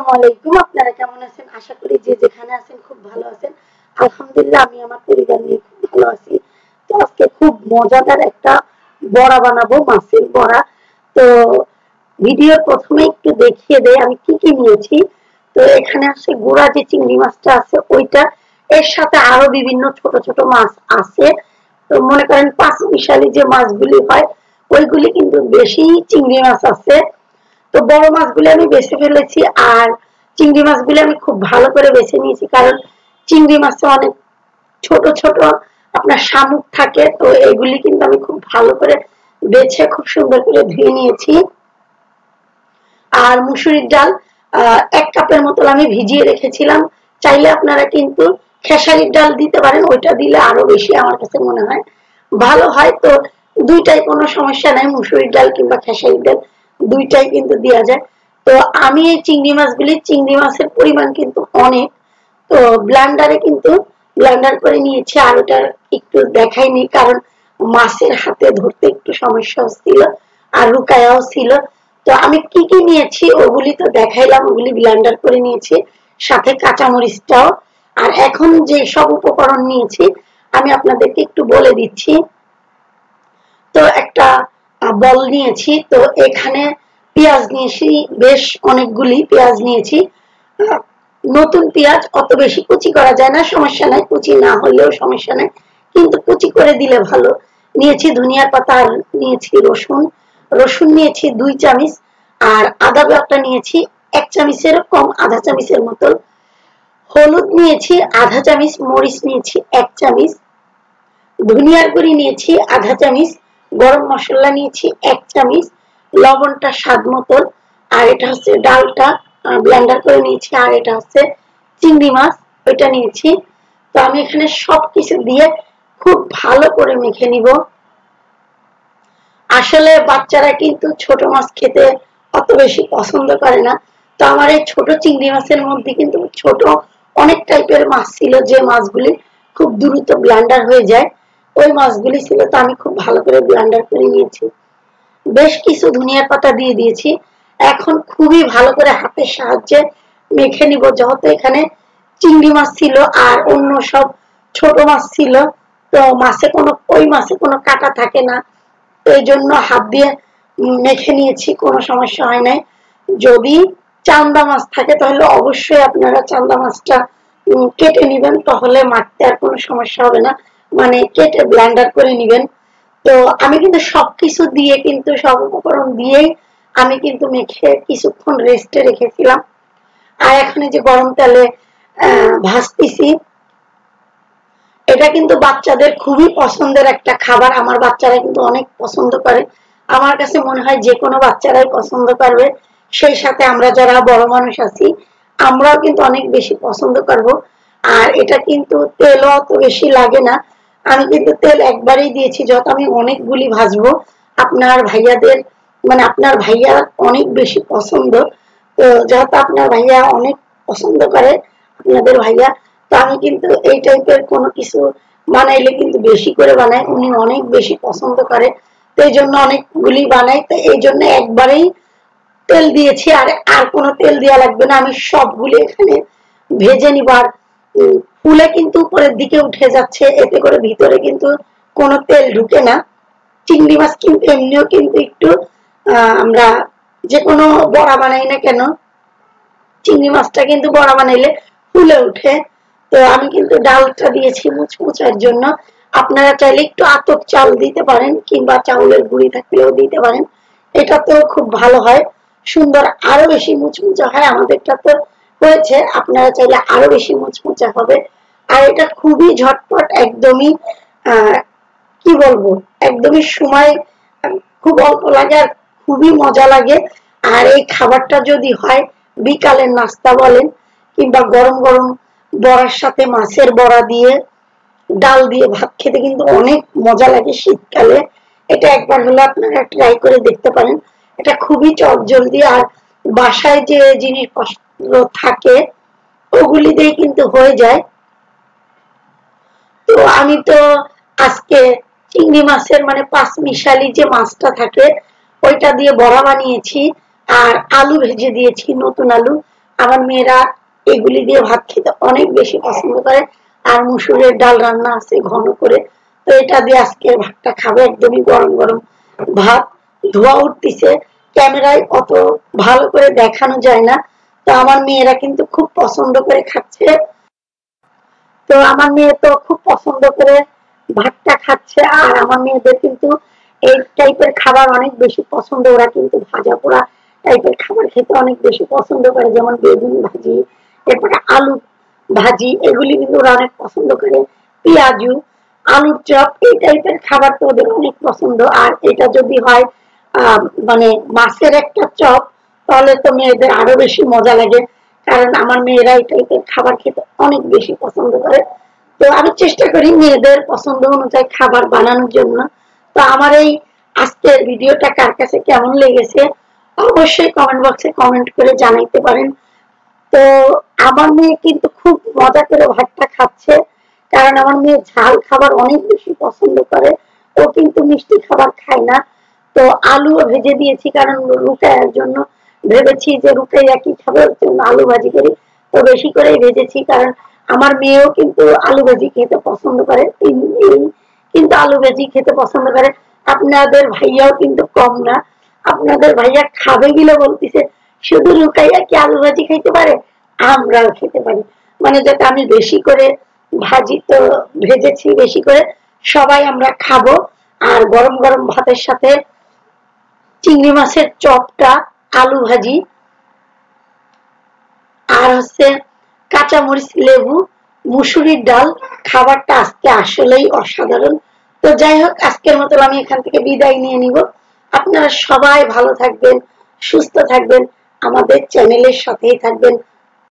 আসসালামু আলাইকুম। আপনারা কেমন আছেন? আশা করি যে যেখানে আছেন খুব ভালো আছেন। আলহামদুলিল্লাহ আমি আমার পরিবার নিয়ে খুব ভালো আছি। তো আজকে খুব মজাদার একটা বড়া বানাবো, মাছের বড়া। তো ভিডিওর প্রথমে একটু দেখিয়ে দেই আমি কি কি নিয়েছি। তো এখানে আছে গুড়া যে চিংড়ি মাছটা আছে ওইটা, এর সাথে আরো বিভিন্ন ছোট ছোট মাছ আছে। তো মনে করেন পাঁচ মিশালি যে মাছগুলি হয় ওইগুলি কিন্তু বেশি চিংড়ি মাছ আছে। তো বড় মাছগুলো আমি বেছে ফেলেছি, আর চিংড়ি মাছগুলো আমি খুব ভালো করে বেছে নিয়েছি, কারণ চিংড়ি মাছে অনেক ছোট ছোট আপনার শামুক থাকে। তো এগুলি কিন্তু আমি খুব ভালো করে বেছে খুব সুন্দর করে ধুয়ে নিয়েছি। আর মুসুরির ডাল 1 কাপের মতো আমি ভিজিয়ে রেখেছিলাম। চাইলে আপনারা কিন্তু খেসারির ডাল দিতে পারেন, ওইটা দিলে আরো বেশি আমার কাছে মনে হয় ভালো হয়। তো দুইটাই কোনো সমস্যা নাই, মুসুরির ডাল কিংবা খেসারির ডাল দুইটাই কিন্তু দেওয়া যায়। তো আমি এই চিংড়ি মাছের পরিমাণ কিন্তু অনেক। তো ব্লেন্ডারে কিন্তু ব্লেন্ডার করে নিয়েছি, আর ওটা একটু দেখাইনি কারণ মাছের হাতে ধরতে একটু সমস্যা হচ্ছিল, আর রুকায়াও ছিল। তো আমি কি কি নিয়েছি ওগুলি তো দেখাইলাম, ওগুলি ব্লেন্ডার করে নিয়েছি, সাথে কাঁচামরিচটাও। আর এখন যে সব উপকরণ নিয়েছি আমি আপনাদেরকে একটু বলে দিচ্ছি। তো একটা বল নিয়েছি, তো এখানে পেঁয়াজ নিয়েছি, বেশ অনেকগুলি পেঁয়াজ নিয়েছি। নতুন পেঁয়াজ অত বেশি কুচি করা যায় না, সমস্যা নাই, কুচি না হলেও সমস্যা নাই, কিন্তু কুচি করে দিলে ভালো। নিয়েছি ধনিয়ার পাতা, আর নিয়েছি রসুন নিয়েছি 2 চামচ, আর আদা বাটা নিয়েছি 1 চামচের কম, আধা চামচের মতো। হলুদ নিয়েছি আধা চামচ, মরিচ নিয়েছি 1 চামচ, ধনিয়ার গুঁড়ি নিয়েছি আধা চামচ, গরম মশলা নিয়েছি 1 চামচ, লবণটা স্বাদ মতো। আর এটা হচ্ছে ডালটা ব্লেন্ডার করে নিয়েছি, আর এটা হচ্ছে চিংড়ি মাছ ওইটা নিয়েছি। তো আমি এখানে সবকিছু দিয়ে খুব ভালো করে মেখে নিব। আসলে বাচ্চারা কিন্তু ছোট মাছ খেতে অত বেশি পছন্দ করে না। তো আমার এই ছোট চিংড়ি মাছের মধ্যে কিন্তু ছোট অনেক টাইপের মাছ ছিল, যে মাছগুলি খুব দ্রুত ব্লেন্ডার হয়ে যায়, ওই মাছগুলি ছিল। তো আমি খুব ভালো করে ব্লেন্ডার করে নিয়েছি, বেশ কিছু ধনিয়ার পাতা দিয়ে দিয়েছি। এখন খুবই ভালো করে হাতের সাহায্যে মেখে নিব, যেহেতু এখানে চিংড়ি মাছ ছিল আর অন্য সব ছোট মাছ ছিল। তো ওই মাছে কোনো কাটা থাকে না, তো এই জন্য হাত দিয়ে মেখে নিয়েছি, কোনো সমস্যা হয় নাই। যদি চান্দা মাছ থাকে তাহলে অবশ্যই আপনারা চান্দা মাছটা কেটে নিবেন, তাহলে মাখতে আর কোনো সমস্যা হবে না, মানে কেটে ব্লেন্ডার করে নিবেন। তো আমি কিন্তু সবকিছু দিয়ে, কিন্তু সব উপকরণ দিয়েই আমি কিন্তু মেখে কিছুক্ষণ রেস্টে রেখেছিলাম। আর এখন যে গরম তেলে ভাজতেছি, এটা কিন্তু বাচ্চাদের খুবই পছন্দের একটা খাবার। আমার বাচ্চারা কিন্তু অনেক পছন্দ করে, আমার কাছে মনে হয় যে কোনো বাচ্চারাই পছন্দ করবে। সেই সাথে আমরা যারা বড় মানুষ আছি আমরাও কিন্তু অনেক বেশি পছন্দ করব। আর এটা কিন্তু তেলও অত বেশি লাগে না, আমি কিন্তু তেল একবারই দিয়েছি, যত আমি অনেকগুলি ভাজবো। আপনার ভাইয়াদের মানে আপনার ভাইয়া অনেক বেশি পছন্দ, তো যেহেতু আপনার ভাইয়া অনেক পছন্দ করে আপনাদের ভাইয়া, তো আমি কিন্তু এই টাইপের কোনো কিছু বানাইলে কিন্তু বেশি করে বানাই, উনি অনেক বেশি পছন্দ করে। তো এই জন্য অনেকগুলি বানাই, তো এই জন্য একবারেই তেল দিয়েছি, আর আর কোনো তেল দেওয়া লাগবে না। আমি সবগুলি এখানে ভেজে নিব, আর ফুলে কিন্তু উপরের দিকে উঠে যাচ্ছে, এতে করে ভিতরে কিন্তু কোনো তেল ঢুকে না। চিংড়ি মাছ কিন্তু এমনিও কিন্তু একটু আমরা যে কোনো বড়া বানাই না কেন, চিংড়ি মাছটা কিন্তু বড়া বানাইলে ফুলে উঠে। তো আমি কিন্তু ডালটা দিয়েছি মুচমুচার জন্য, আপনারা চাইলে একটু আতপ চাল দিতে পারেন, কিংবা চাউলের গুঁড়ি থাকলেও দিতে পারেন, এটা তো খুব ভালো হয়, সুন্দর আরো বেশি মুচমুচা হয়। আমাদেরটা তো হয়েছে, আপনারা চাইলে আরো বেশি মুচমুচা হবে। আর এটা খুবই ঝটপট, একদমই কি বলবো, একদমই সময় খুব অল্প লাগে, আর খুবই মজা লাগে। আর এই খাবারটা যদি হয় বিকালের নাস্তা বলেন, কিংবা গরম গরম বড়ার সাথে মাছের বড়া দিয়ে ডাল দিয়ে ভাত খেতে কিন্তু অনেক মজা লাগে শীতকালে। এটা একবার হলে আপনারা ট্রাই করে দেখতে পারেন, এটা খুবই চটজলদি। আর বাসায় যে জিনিসপত্র থাকে ওগুলি দিয়ে কিন্তু হয়ে যায়। তো আমি তো আজকে চিংড়ি মাছের মানে পাঁচ মিশালি যে মাছটা থাকে ওইটা দিয়ে বড়া বানিয়েছি, আর আলু ভেজে দিয়েছি, নতুন আলু। আমার মেয়েরা এগুলি দিয়ে ভাত খেতে অনেক বেশি পছন্দ করে। আর মুসুরের ডাল রান্না আছে ঘন করে, তো এটা দিয়ে আজকে ভাতটা খাবে, একদমই গরম গরম ভাত। ধোয়া উঠতেছে, ক্যামেরায় অত ভালো করে দেখানো যায় না, তো আমার মেয়েরা কিন্তু খুব পছন্দ করে খাচ্ছে। তো আমার মেয়ে তো খুব পছন্দ করে ভাতটা খাচ্ছে। আর আমার মেয়েদের কিন্তু এই টাইপের খাবার অনেক বেশি পছন্দ, ওরা কিন্তু ভাজা পোড়া টাইপের খাবার খেতে অনেক বেশি পছন্দ করে, যেমন বেগুন ভাজি, এরপরে আলু ভাজি, এগুলি কিন্তু ওরা অনেক পছন্দ করে। পেঁয়াজু, আলুর চপ, এই টাইপের খাবার তো ওদের অনেক পছন্দ। আর এটা যদি হয় মানে মাছের একটা চপ, তাহলে তো মেয়েদের আরো বেশি মজা লাগে, কারণ আমার মেয়েরা এই টাইপের খাবার খেতে অনেক বেশি পছন্দ করে। তো আমি চেষ্টা করি মেয়েদের পছন্দ অনুযায়ী খাবার বানানোর জন্য। তো আমার এই আজকের ভিডিওটা কার কাছে কেমন লেগেছে অবশ্যই কমেন্ট বক্সে কমেন্ট করে জানাইতে পারেন। তো আমার মেয়ে কিন্তু খুব মজা করে ভাতটা খাচ্ছে, কারণ আমার মেয়ে ঝাল খাবার অনেক বেশি পছন্দ করে, ও কিন্তু মিষ্টি খাবার খায় না। তো আলুও ভেজে দিয়েছি, কারণ রুকাইয়ার জন্য ভেবেছি যে রুকাইয়া কি খাবে, ওর জন্য আলু ভাজি করি। তো বেশি করে ভেজেছি, কারণ আমার মেয়েও কিন্তু আলু ভাজি খেতে পছন্দ করে, কিন্তু আলু ভাজি খেতে পছন্দ করে। আপনাদের ভাইয়াও কিন্তু কম না, আপনাদের ভাইয়া খাবে গিলে বলতেছে শুধু রুকাইয়া কি আলু ভাজি খাইতে পারে, আমরাও খেতে পারি। মানে যাতে আমি বেশি করে ভাজি তো ভেজেছি বেশি করে, সবাই আমরা খাবো। আর গরম গরম ভাতের সাথে চিংড়ি মাছের চপটা, আলু ভাজি, আর হচ্ছে কাঁচামরিচ, লেবু, মুসুরির ডাল, খাবারটা আজকে আসলেই অসাধারণ। তো যাই হোক, আজকের মতো আমি এখান থেকে বিদায় নিয়ে নিব। আপনারা সবাই ভালো থাকবেন, সুস্থ থাকবেন, আমাদের চ্যানেলের সাথেই থাকবেন।